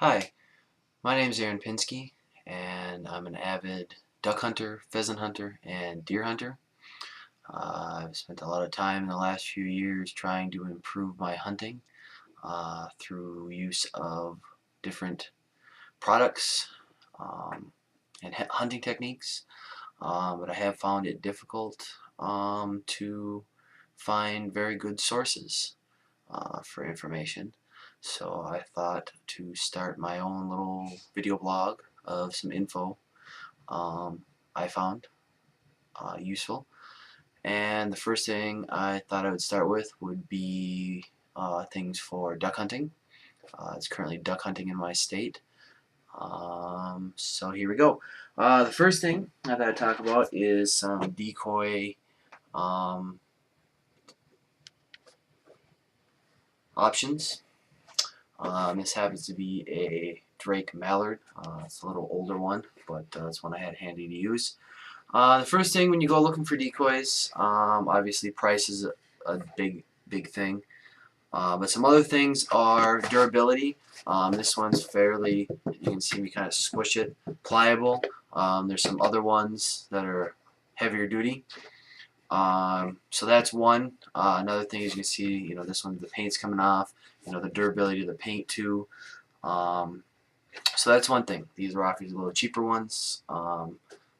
Hi, my name is Aaron Pinsky, and I'm an avid duck hunter, pheasant hunter, and deer hunter. I've spent a lot of time in the last few years trying to improve my hunting through use of different products and hunting techniques, but I have found it difficult to find very good sources for information. So I thought to start my own little video blog of some info I found useful. And the first thing I thought I would start with would be things for duck hunting. It's currently duck hunting in my state. So here we go. The first thing I thought I'd talk about is some decoy um, options. This happens to be a Drake Mallard. It's a little older one, but it's one I had handy to use. The first thing when you go looking for decoys, obviously price is a big thing. But some other things are durability. This one's fairly, you can see me kind of squish it, pliable. There's some other ones that are heavier duty. So that's one. Another thing is you can see, this one, the paint's coming off, the durability of the paint too. So that's one thing. These are obviously a little cheaper ones.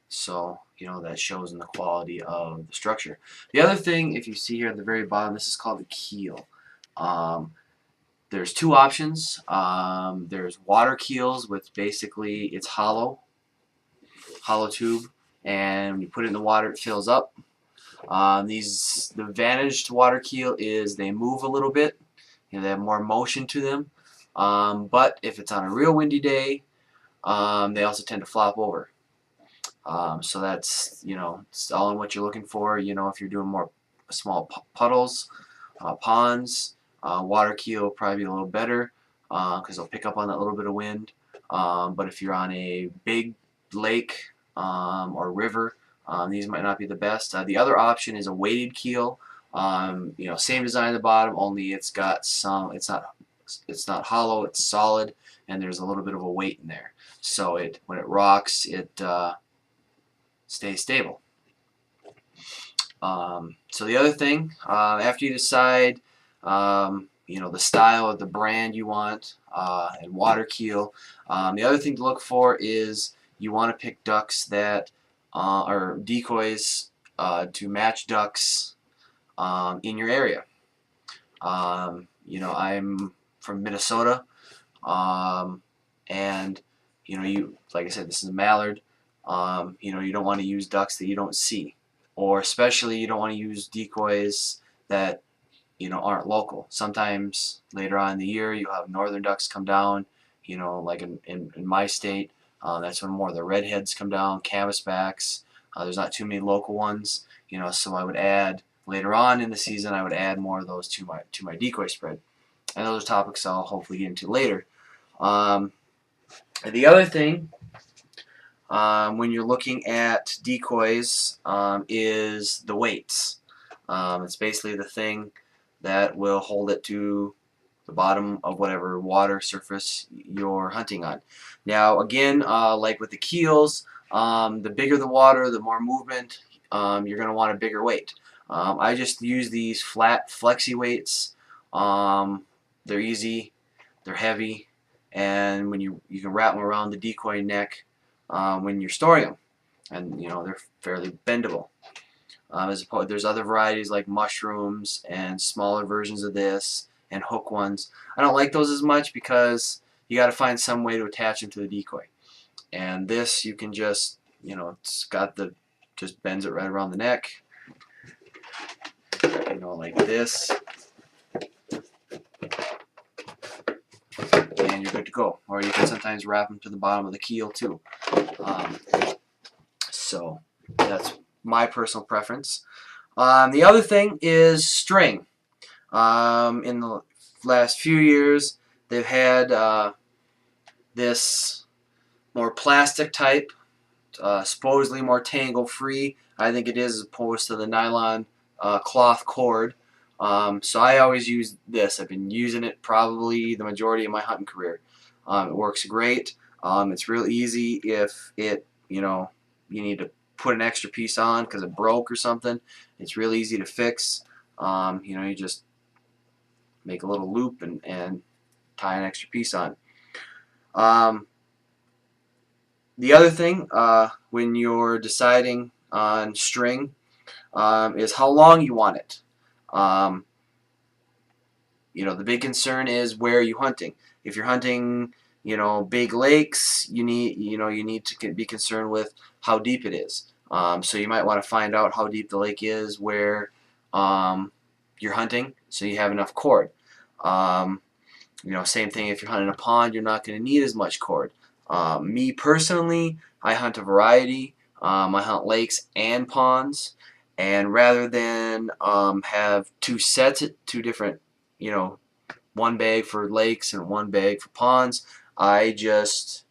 So, that shows in the quality of the structure. The other thing, if you see here at the very bottom, this is called the keel. There's two options. There's water keels, which basically it's hollow tube, and when you put it in the water, it fills up. The advantage to water keel is they move a little bit. They have more motion to them. But if it's on a real windy day, they also tend to flop over. So that's, it's all in what you're looking for. If you're doing more small puddles, ponds, water keel will probably be a little better because they'll pick up on that little bit of wind. But if you're on a big lake or river, these might not be the best. The other option is a weighted keel. Same design at the bottom, only it's got some. It's not hollow. It's solid, and there's a little bit of a weight in there. So when it rocks, it stays stable. So the other thing, after you decide, the style of the brand you want, and water keel, the other thing to look for is you want to pick ducks that are decoys to match ducks in your area. I'm from Minnesota, and like I said, this is a mallard. You don't want to use ducks that you don't see, or especially you don't want to use decoys that aren't local. Sometimes later on in the year you'll have northern ducks come down, like in my state. That's when more of the redheads come down, canvasbacks. There's not too many local ones, so I would add later on in the season. I would add more of those to my decoy spread, and those are topics I'll hopefully get into later. The other thing when you're looking at decoys is the weights. It's basically the thing that will hold it to the bottom of whatever water surface you're hunting on. Now again, like with the keels, the bigger the water, the more movement, you're going to want a bigger weight. I just use these flat flexi weights. They're easy, they're heavy, and when you can wrap them around the decoy neck when you're storing them, and they're fairly bendable. There's other varieties like mushrooms and smaller versions of this and hook ones. I don't like those as much because you got to find some way to attach them to the decoy. And this you can just, it's got just bends it right around the neck, like this, and you're good to go. Or you can sometimes wrap them to the bottom of the keel too. So that's my personal preference. The other thing is string. In the last few years, they've had this more plastic type, supposedly more tangle free. I think it is, as opposed to the nylon cloth cord. So I always use this. I've been using it probably the majority of my hunting career. It works great. It's real easy if you need to put an extra piece on because it broke or something. It's real easy to fix. You just make a little loop and tie an extra piece on. The other thing, when you're deciding on string, is how long you want it. The big concern is where you're hunting. If you're hunting, big lakes, you need to be concerned with how deep it is. So you might want to find out how deep the lake is where you're hunting, so you have enough cord. Same thing if you're hunting a pond, you're not going to need as much cord. Me personally, I hunt a variety. I hunt lakes and ponds, and rather than have two different, one bag for lakes and one bag for ponds, I just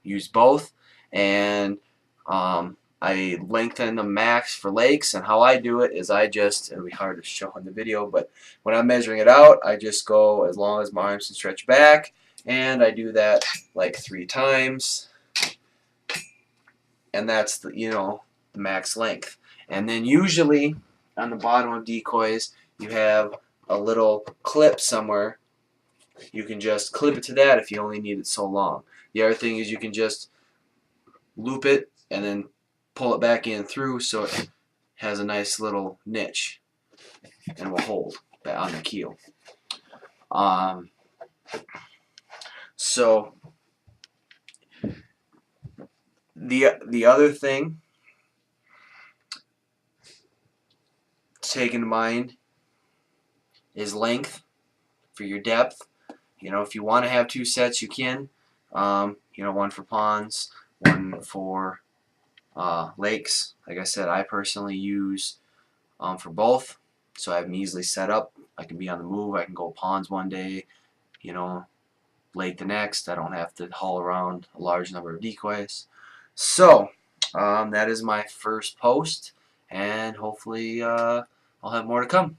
use both, and I lengthen the max for lakes. And how I do it is it'll be hard to show in the video, but when I'm measuring it out, I just go as long as my arms can stretch back, and I do that like 3 times, and that's the max length. And then usually on the bottom of decoys you have a little clip somewhere. You can just clip it to that if you only need it so long. The other thing is you can just loop it and then pull it back in through so it has a nice little niche and will hold on the keel. So the other thing to take into mind is length for your depth. If you want to have 2 sets, you can. One for ponds, one for lakes. Like I said, I personally use for both, so I have them easily set up. I can be on the move. I can go ponds one day, lake the next. I don't have to haul around a large number of decoys. So that is my first post, and hopefully I'll have more to come.